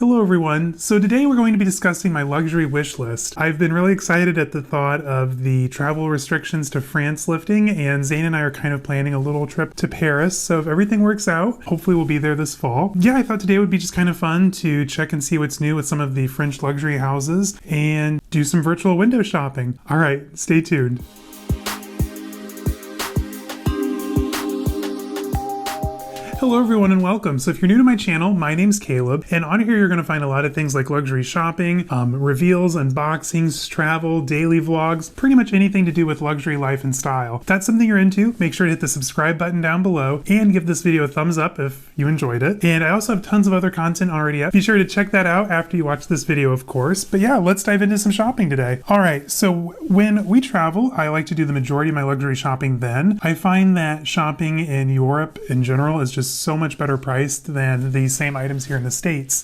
Hello everyone. So today we're going to be discussing my luxury wish list. I've been really excited at the thought of the travel restrictions to France lifting, and Zane and I are kind of planning a little trip to Paris. So if everything works out, hopefully we'll be there this fall. Yeah, I thought today would be just kind of fun to check and see what's new with some of the French luxury houses and do some virtual window shopping. All right, stay tuned. Hello everyone and welcome. So if you're new to my channel, my name's Caleb, and on here you're going to find a lot of things like luxury shopping, reveals, unboxings, travel, daily vlogs, pretty much anything to do with luxury life and style. If that's something you're into, make sure to hit the subscribe button down below and give this video a thumbs up if you enjoyed it. And I also have tons of other content already up. Be sure to check that out after you watch this video, of course. But yeah, let's dive into some shopping today. All right, so when we travel, I like to do the majority of my luxury shopping then. I find that shopping in Europe in general is just so much better priced than the same items here in the States.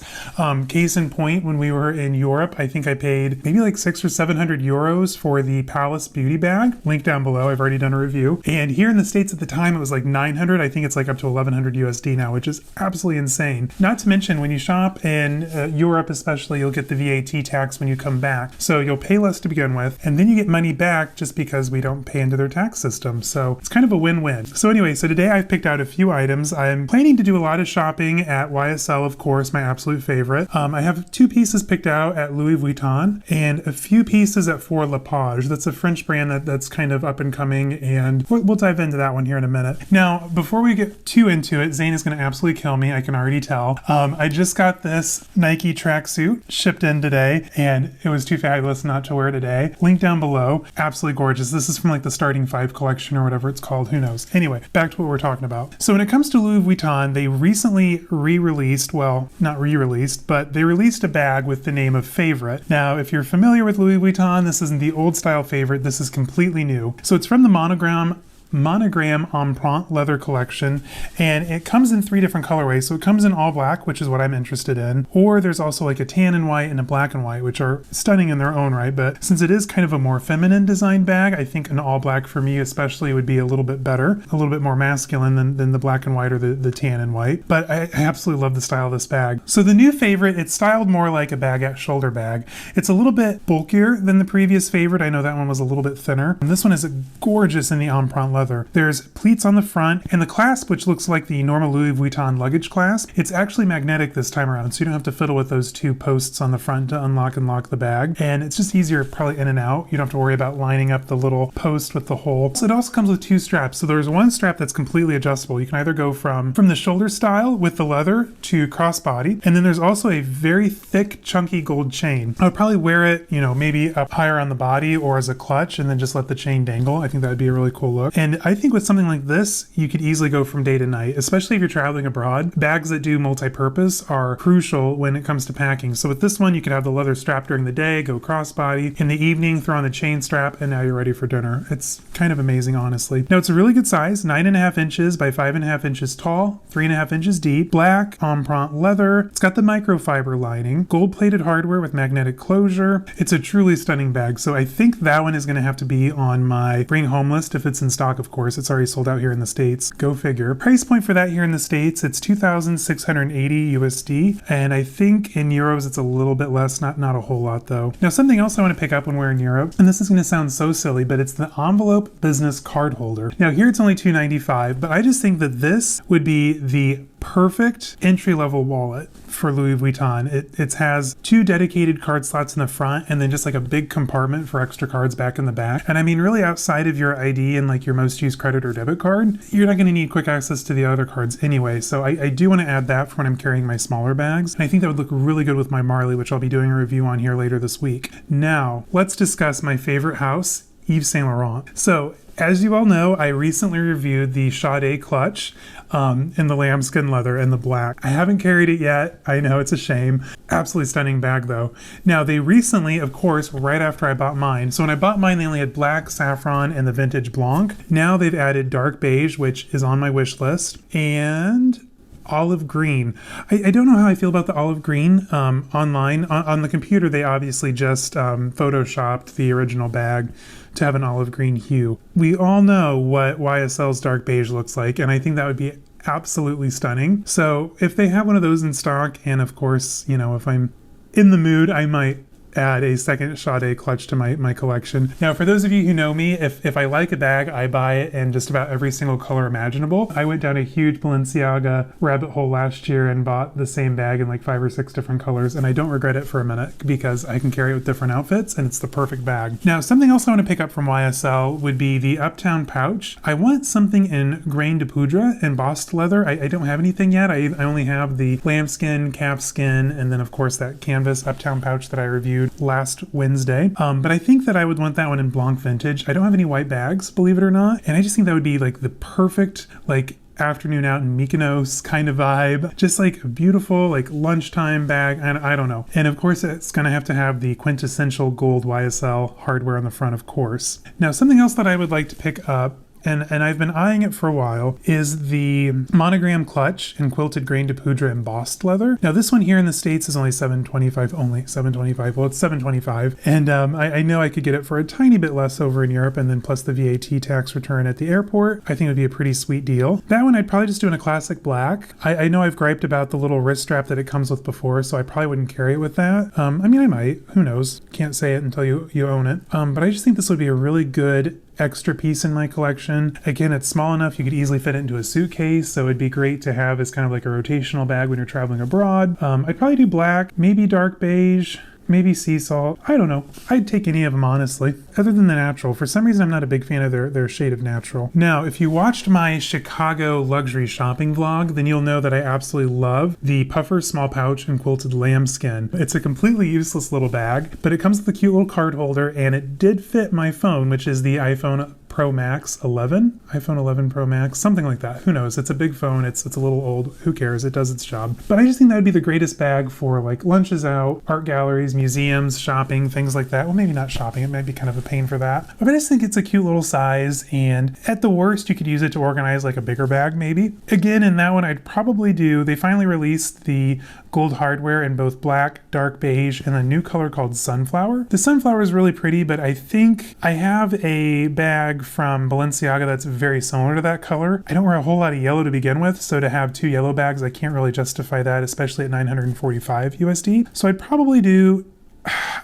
Case in point, when we were in Europe, I think I paid maybe like 600 or 700 euros for the Pallas beauty bag. Link down below, I've already done a review. And here in the States at the time, it was like 900. I think it's like up to 1100 USD now, which is absolutely insane. Not to mention, when you shop in Europe especially, you'll get the VAT tax when you come back. So you'll pay less to begin with, and then you get money back just because we don't pay into their tax system. So it's kind of a win-win. So anyway, so today I've picked out a few items. I'm planning to do a lot of shopping at YSL, of course, my absolute favorite. I have two pieces picked out at Louis Vuitton and a few pieces at Fauré Le Page. That's a French brand that's kind of up and coming, and we'll dive into that one here in a minute. Now, before we get too into it, Zane is going to absolutely kill me, I can already tell. I just got this Nike tracksuit shipped in today, and it was too fabulous not to wear today. Link down below. Absolutely gorgeous. This is from like the Starting 5 collection or whatever it's called. Who knows? Anyway, back to what we're talking about. So when it comes to Louis Vuitton, they recently re-released, well, not re-released, but they released a bag with the name of Favorite. Now, if you're familiar with Louis Vuitton, this isn't the old style Favorite, this is completely new. So it's from the monogram Empreinte leather collection, and it comes in 3 different colorways. So it comes in all black, which is what I'm interested in, or there's also like a tan and white and a black and white, which are stunning in their own right. But since it is kind of a more feminine design bag, I think an all black for me especially would be a little bit better, a little bit more masculine than the black and white or the tan and white. But I absolutely love the style of this bag. So the new Favorite, it's styled more like a baguette shoulder bag. It's a little bit bulkier than the previous Favorite. I know that one was a little bit thinner, and this one is gorgeous in the Empreinte leather. There's pleats on the front, and the clasp, which looks like the normal Louis Vuitton luggage clasp, it's actually magnetic this time around, so you don't have to fiddle with those 2 posts on the front to unlock and lock the bag, and it's just easier probably in and out. You don't have to worry about lining up the little post with the hole. So it also comes with 2 straps. So there's one strap that's completely adjustable. You can either go from the shoulder style with the leather to crossbody, and then there's also a very thick, chunky gold chain. I would probably wear it, maybe up higher on the body or as a clutch, and then just let the chain dangle. I think that would be a really cool look. And I think with something like this, you could easily go from day to night, especially if you're traveling abroad. Bags that do multi-purpose are crucial when it comes to packing. So with this one, you could have the leather strap during the day, go crossbody. In the evening, throw on the chain strap, and now you're ready for dinner. It's kind of amazing, honestly. Now, it's a really good size, 9.5 inches by 5.5 inches tall, 3.5 inches deep, black, Empreinte leather. It's got the microfiber lining, gold-plated hardware with magnetic closure. It's a truly stunning bag, so I think that one is going to have to be on my bring home list if it's in stock, of course. It's already sold out here in the States. Go figure. Price point for that here in the States, it's 2,680 USD, and I think in euros it's a little bit less, not a whole lot though. Now, something else I want to pick up when we're in Europe, and this is going to sound so silly, but it's the envelope business card holder. Now here it's only $295, but I just think that this would be the perfect entry-level wallet for Louis Vuitton. It has 2 dedicated card slots in the front, and then just like a big compartment for extra cards back in the back. And I mean, really, outside of your ID and like your most used credit or debit card, you're not going to need quick access to the other cards anyway. So I do want to add that for when I'm carrying my smaller bags. And I think that would look really good with my Marley, which I'll be doing a review on here later this week. Now, let's discuss my favorite house, Yves Saint Laurent. So as you all know, I recently reviewed the Sade clutch in the lambskin leather and the black. I haven't carried it yet. I know, it's a shame. Absolutely stunning bag though. Now, they recently, of course, right after I bought mine, so when I bought mine, they only had black, saffron, and the vintage blanc. Now they've added dark beige, which is on my wish list, and olive green. I don't know how I feel about the olive green online. On the computer, they obviously just photoshopped the original bag to have an olive green hue. We all know what YSL's dark beige looks like, and I think that would be absolutely stunning. So if they have one of those in stock, and of course, you know, if I'm in the mood, I might add a second Sade clutch to my collection. Now, for those of you who know me, if I like a bag, I buy it in just about every single color imaginable. I went down a huge Balenciaga rabbit hole last year and bought the same bag in like 5 or 6 different colors, and I don't regret it for a minute because I can carry it with different outfits and it's the perfect bag. Now, something else I want to pick up from YSL would be the Uptown pouch. I want something in grain de poudre, embossed leather. I don't have anything yet. I only have the lambskin, calfskin, and then of course that canvas Uptown pouch that I reviewed last Wednesday. But I think that I would want that one in Blanc Vintage. I don't have any white bags, believe it or not. And I just think that would be like the perfect, like, afternoon out in Mykonos kind of vibe. Just like a beautiful, like, lunchtime bag. And I don't know. And of course, it's going to have the quintessential gold YSL hardware on the front, of course. Now, something else that I would like to pick up, and I've been eyeing it for a while, is the monogram clutch in quilted grain de poudre embossed leather. Now this one here in the States is only $725, well, it's $725. And I know I could get it for a tiny bit less over in Europe, and then plus the VAT tax return at the airport. I think it would be a pretty sweet deal. That one I'd probably just do in a classic black. I know I've griped about the little wrist strap that it comes with before, so I probably wouldn't carry it with that. I mean, I might, who knows? Can't say it until you own it. But I just think this would be a really good extra piece in my collection. Again, it's small enough you could easily fit it into a suitcase, so it'd be great to have as kind of like a rotational bag when you're traveling abroad. I'd probably do black, maybe dark beige, maybe sea salt. I don't know. I'd take any of them, honestly, other than the natural. For some reason, I'm not a big fan of their shade of natural. Now, if you watched my Chicago luxury shopping vlog, then you'll know that I absolutely love the Puffer small pouch in quilted lambskin. It's a completely useless little bag, but it comes with a cute little card holder, and it did fit my phone, which is the iPhone Pro Max 11, iPhone 11 Pro Max, something like that. Who knows? It's a big phone. It's a little old. Who cares? It does its job. But I just think that would be the greatest bag for like lunches out, art galleries, museums, shopping, things like that. Well, maybe not shopping. It might be kind of a pain for that. But I just think it's a cute little size, and at the worst, you could use it to organize like a bigger bag maybe. Again, in that one, I'd probably do, they finally released the gold hardware in both black, dark beige, and a new color called Sunflower. The Sunflower is really pretty, but I think I have a bag from Balenciaga that's very similar to that color. I don't wear a whole lot of yellow to begin with, so to have 2 yellow bags, I can't really justify that, especially at $945 USD. So I'd probably do,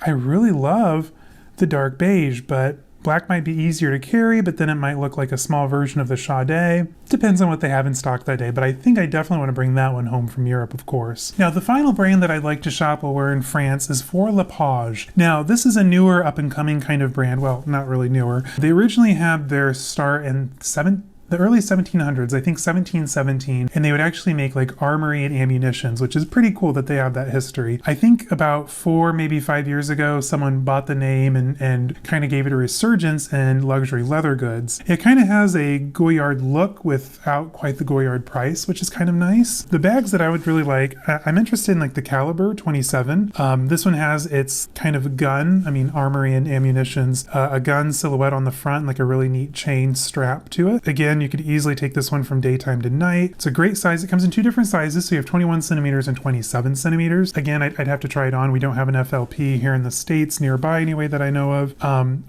I really love the dark beige, but black might be easier to carry, but then it might look like a small version of the Sade. Depends on what they have in stock that day, but I think I definitely want to bring that one home from Europe, of course. Now, the final brand that I'd like to shop while we're in France is Fauré Le Page. Now, this is a newer, up-and-coming kind of brand. Well, not really newer. They originally had their start in the early 1700s, I think 1717, and they would actually make like armory and ammunitions, which is pretty cool that they have that history. I think about 4, maybe 5 years ago, someone bought the name and kind of gave it a resurgence in luxury leather goods. It kind of has a Goyard look without quite the Goyard price, which is kind of nice. The bags that I would really like, I'm interested in like the Calibre 27. This one has its kind of gun, armory and ammunitions, a gun silhouette on the front, like a really neat chain strap to it. Again, you could easily take this one from daytime to night. It's a great size. It comes in 2 different sizes, so you have 21 centimeters and 27 centimeters. Again, I'd have to try it on. We don't have an FLP here in the States nearby anyway that I know of.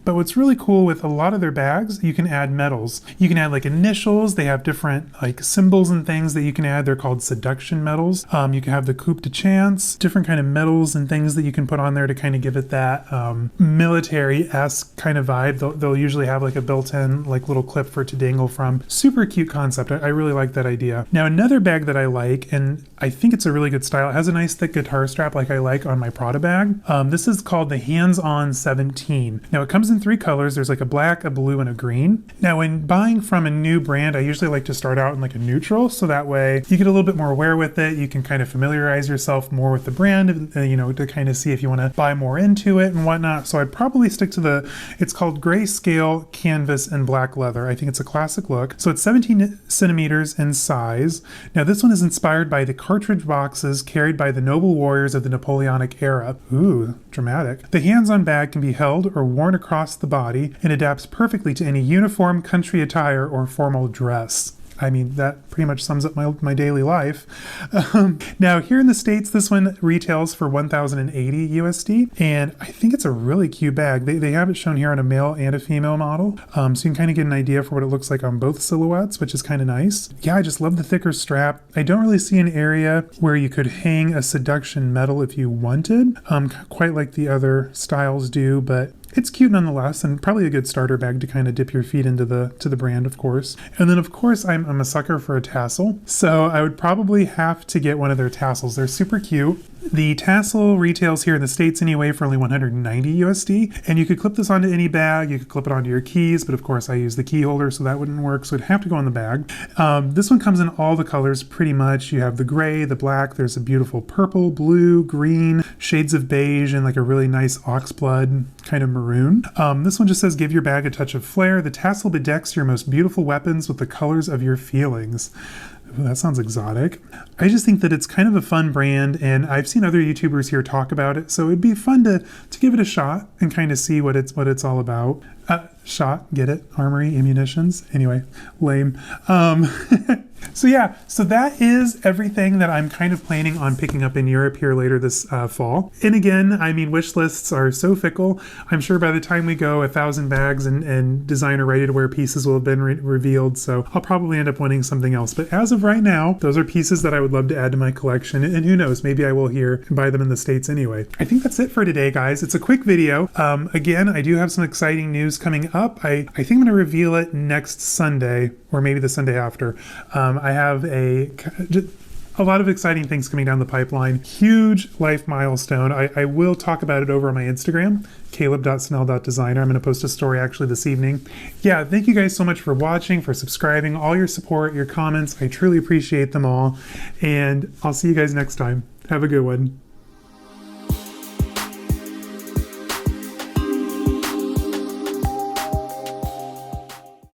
But what's really cool with a lot of their bags, you can add medals. You can add like initials. They have different like symbols and things that you can add. They're called seduction medals. You can have the coup de chance, different kind of medals and things that you can put on there to kind of give it that military-esque kind of vibe. They'll usually have like a built-in like little clip for it to dangle from. Super cute concept. I really like that idea. Now, another bag that I like, and I think it's a really good style, it has a nice thick guitar strap like I like on my Prada bag. This is called the Hands-On 17. Now, it comes in 3 colors. There's like a black, a blue, and a green. Now, when buying from a new brand, I usually like to start out in like a neutral, so that way you get a little bit more aware with it. You can kind of familiarize yourself more with the brand, to kind of see if you want to buy more into it and whatnot. So I'd probably stick to it's called grayscale canvas and black leather. I think it's a classic look. So it's 17 centimeters in size. Now this one is inspired by the cartridge boxes carried by the noble warriors of the Napoleonic era. Ooh, dramatic. The hands-on bag can be held or worn across the body and adapts perfectly to any uniform, country attire, or formal dress. I mean, that pretty much sums up my daily life. Now, here in the States, this one retails for $1,080 USD, and I think it's a really cute bag. They have it shown here on a male and a female model, so you can kind of get an idea for what it looks like on both silhouettes, which is kind of nice. Yeah, I just love the thicker strap. I don't really see an area where you could hang a seduction medal if you wanted, quite like the other styles do, but it's cute nonetheless, and probably a good starter bag to kind of dip your feet into the brand, of course. And then, of course, I'm a sucker for a tassel, so I would probably have to get one of their tassels. They're super cute. The tassel retails here in the States anyway for only $190 USD, and you could clip this onto any bag. You could clip it onto your keys, but of course I use the key holder, so that wouldn't work, so it'd have to go on the bag. This one comes in all the colors pretty much. You have the gray, the black, there's a beautiful purple, blue, green, shades of beige, and like a really nice oxblood kind of maroon. This one just says, give your bag a touch of flair. The tassel bedecks your most beautiful weapons with the colors of your feelings. Ooh, that sounds exotic. I just think that it's kind of a fun brand, and I've seen other YouTubers here talk about it, so it'd be fun to give it a shot and kind of see what it's all about. Shot, get it? Armory, ammunitions. Anyway, lame. So yeah, so that is everything that I'm kind of planning on picking up in Europe here later this fall. And again, I mean, wish lists are so fickle. I'm sure by the time we go, 1,000 bags and designer ready-to-wear pieces will have been revealed, so I'll probably end up winning something else. But as of right now, those are pieces that I would love to add to my collection, and who knows, maybe I will here and buy them in the States anyway. I think that's it for today, guys. It's a quick video. Again, I do have some exciting news coming up. I think I'm going to reveal it next Sunday, or maybe the Sunday after. I have a lot of exciting things coming down the pipeline. Huge life milestone. I will talk about it over on my Instagram, caleb.snell.designer. I'm going to post a story actually this evening. Yeah, thank you guys so much for watching, for subscribing, all your support, your comments. I truly appreciate them all. And I'll see you guys next time. Have a good one.